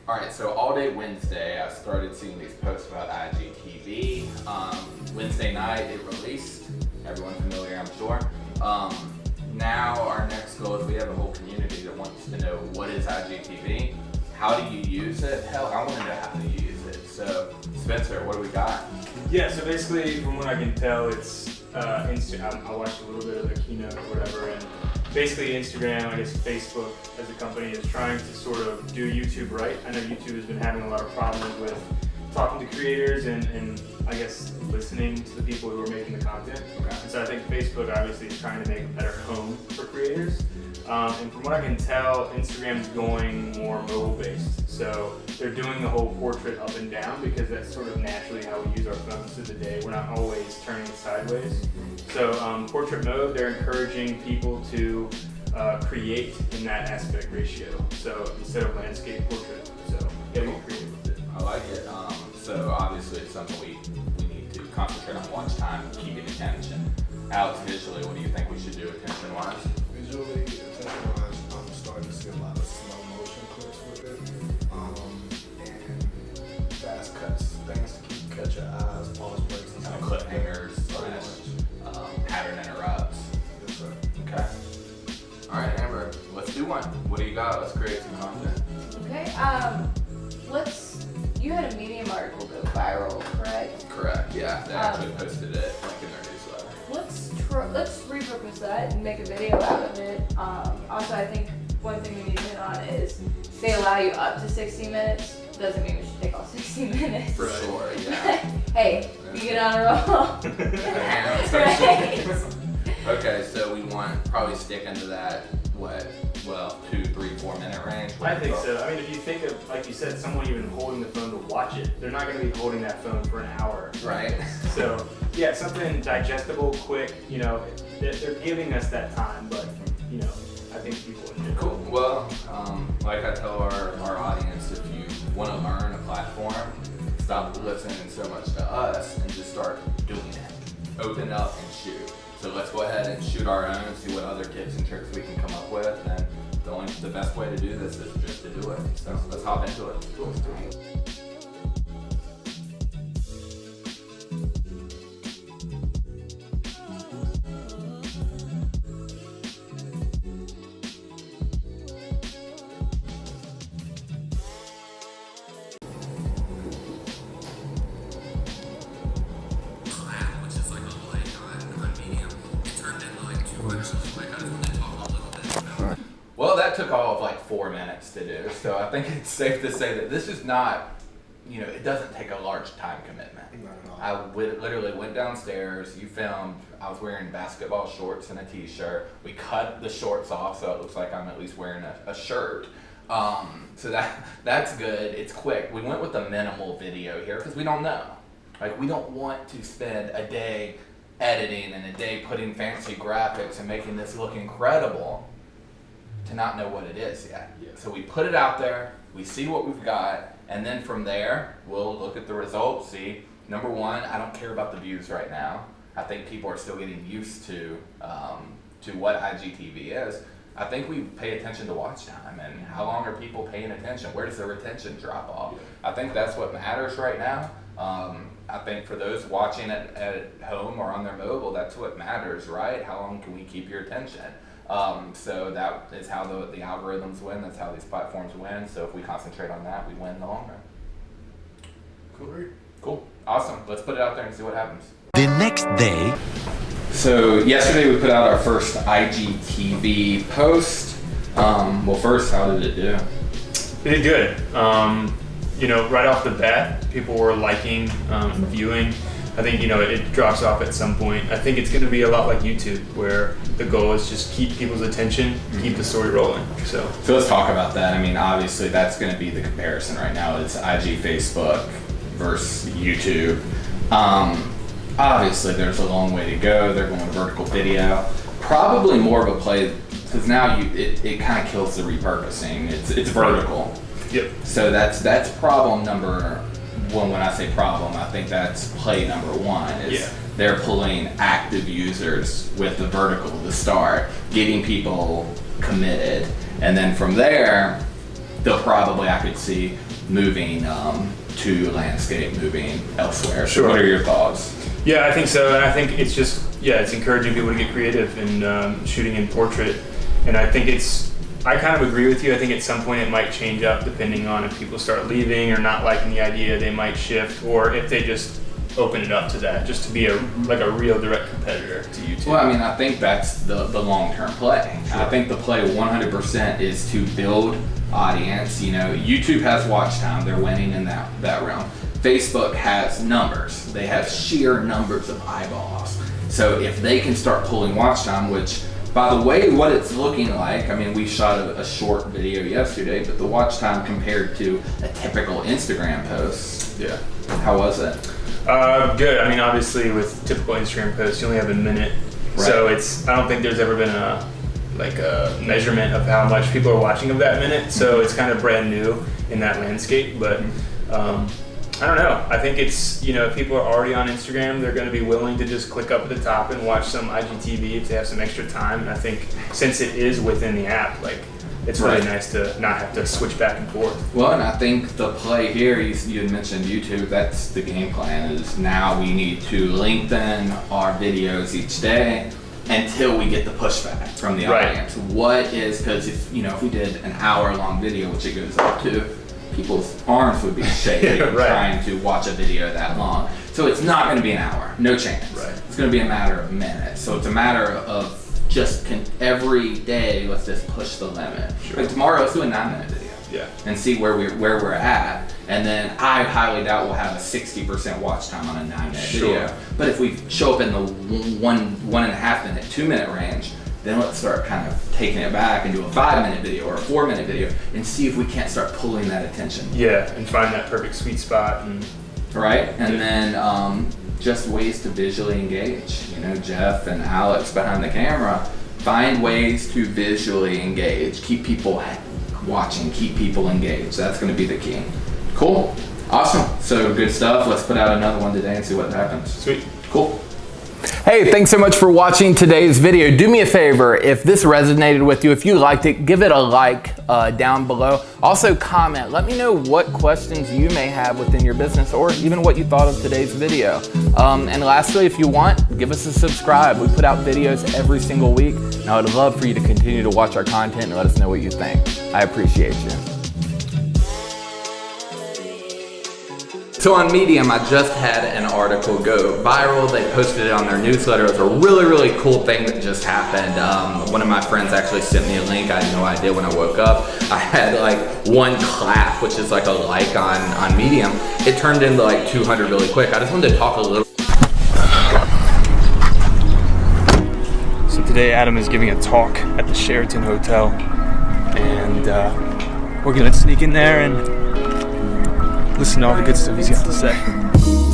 Alright, so all day Wednesday, I started seeing these posts about IGTV. Wednesday night, it released. Everyone familiar, I'm sure. Now our next goal is we have a whole community that wants to know what is IGTV, how do you use it? Hell, I want to know how to use it. So, Spencer, what do we got? Yeah, so basically, from what I can tell, it's I watched a little bit of the keynote or whatever, and basically Instagram, I guess Facebook as a company is trying to sort of do YouTube right. I know YouTube has been having a lot of problems with talking to creators and I guess listening to the people who are making the content. Okay. And so I think Facebook obviously is trying to make a better home for creators. And from what I can tell, Instagram's going more mobile-based. So they're doing the whole portrait up and down because that's sort of naturally how we use our phones through the day. We're not always turning it sideways. So portrait mode, they're encouraging people to create in that aspect ratio. So instead of landscape, portrait. So getting creative with it. I like it. So obviously it's something we need to concentrate on watch time, keeping attention. Alex, visually, what do you think we should do attention-wise? Visually, attention-wise, I'm starting to see a lot of slow motion clips with it, and fast cuts, things to catch your eyes, pause breaks, and Kind of cliffhangers, pattern interrupts. Yes, sir. Okay. All right, Amber, let's do one. What do you got? Let's create some content. Okay, you had a Medium article go viral, correct? Correct. Yeah, they actually posted it like in their newsletter. Let's repurpose that and make a video out of it. Also, I think one thing we need to hit on is they allow you up to 60 minutes. Doesn't mean we should take all 60 minutes. For sure. Yeah. Hey, you get on a roll. Right. Okay, so we want probably stick into that 2, 3, 4 minute range. I think so. I mean, if you think of, like you said, someone even holding the phone to watch it, they're not going to be holding that phone for an hour. Right. So, yeah, something digestible, quick, they're giving us that time, but, I think people enjoy it. Cool. Well, like I tell our audience, if you want to learn a platform, stop listening so much to us and just start doing it. Open up and shoot. So let's go ahead and shoot our own, see what other tips and tricks we can come up with, and the best way to do this is just to do it. So let's hop into it. Cool. Well, that took all of like 4 minutes to do, so I think it's safe to say that this is not, it doesn't take a large time commitment. I literally went downstairs, you filmed, I was wearing basketball shorts and a t-shirt. We cut the shorts off so it looks like I'm at least wearing a shirt. So that's good, it's quick. We went with a minimal video here because we don't know. Like, we don't want to spend a day editing and a day putting fancy graphics and making this look incredible to not know what it is yet. Yeah. So we put it out there, we see what we've got, and then from there, we'll look at the results, see, number one, I don't care about the views right now. I think people are still getting used to what IGTV is. I think we pay attention to watch time and how long are people paying attention? Where does the retention drop off? I think that's what matters right now. I think for those watching it at home or on their mobile, that's what matters, right? How long can we keep your attention? So that is how the algorithms win. That's how these platforms win. So if we concentrate on that, we win in the long run. Cool. Awesome. Let's put it out there and see what happens. The next day. So yesterday we put out our first IGTV post. Well, first, how did it do? It did good. Right off the bat, people were liking and viewing. I think, it drops off at some point. I think it's going to be a lot like YouTube, where the goal is just keep people's attention, keep the story rolling. So let's talk about that. I mean, obviously that's going to be the comparison right now. It's IG, Facebook versus YouTube. Obviously there's a long way to go. They're going vertical video. Probably more of a play, because now it kind of kills the repurposing. It's vertical. Yep. So that's problem number one. When I say problem, I think that's play number one. Is they're pulling active users with the vertical to start, getting people committed, and then from there, I could see moving to landscape, moving elsewhere. So Sure. what are your thoughts? Yeah, I think so, and I think it's just, it's encouraging people to get creative in shooting in portrait, and I think I kind of agree with you. I think at some point it might change up depending on if people start leaving or not liking the idea, they might shift, or if they just open it up to that, just to be a real direct competitor to YouTube. Well, I mean, I think that's the long-term play. Sure. I think the play 100% is to build audience. You know, YouTube has watch time. They're winning in that realm. Facebook has numbers. They have sheer numbers of eyeballs. So if they can start pulling watch time, which, by the way, what it's looking like, I mean, we shot a short video yesterday, but the watch time compared to a typical Instagram post, Yeah. how was it? Good. I mean, obviously with typical Instagram posts, you only have a minute. Right. So I don't think there's ever been a measurement of how much people are watching of that minute. So it's kind of brand new in that landscape. But I don't know. I think it's, if people are already on Instagram, they're going to be willing to just click up at the top and watch some IGTV if they have some extra time. And I think since it is within the app, it's really Right. nice to not have to switch back and forth. Well, and I think the play here, you had mentioned YouTube, that's the game plan, is now we need to lengthen our videos each day until we get the pushback from the Right. audience. Because if we did an hour-long video, which it goes up to, people's arms would be shaking Right. trying to watch a video that long. So it's not going to be an hour, no chance. Right. It's going to be a matter of minutes. So it's a matter of just every day, let's just push the limit. Sure. Like tomorrow, let's do a 9-minute video. Yeah. And see where we're at, and then I highly doubt we'll have a 60% watch time on a 9-minute Sure. video. But if we show up in the 1.5 minute, 2-minute range, then let's start kind of taking it back and do a 5-minute video or a 4-minute video and see if we can't start pulling that attention. Yeah, and find that perfect sweet spot. And Right? And then just ways to visually engage. Jeff and Alex behind the camera, find ways to visually engage. Keep people watching, keep people engaged. That's going to be the key. Cool. Awesome. So good stuff. Let's put out another one today and see what happens. sweet. Cool. Hey, thanks so much for watching today's video. Do me a favor, if this resonated with you, if you liked it, give it a like down below. Also comment, let me know what questions you may have within your business or even what you thought of today's video. And lastly, if you want, give us a subscribe. We put out videos every single week, and I would love for you to continue to watch our content and let us know what you think. I appreciate you. So on Medium, I just had an article go viral. They posted it on their newsletter. It was a really, really cool thing that just happened. One of my friends actually sent me a link. I had no idea when I woke up. I had one clap, which is a like on Medium. It turned into 200 really quick. I just wanted to talk a little. So today Adam is giving a talk at the Sheraton Hotel, and we're gonna sneak in there and listen to all the good stuff he's got to say.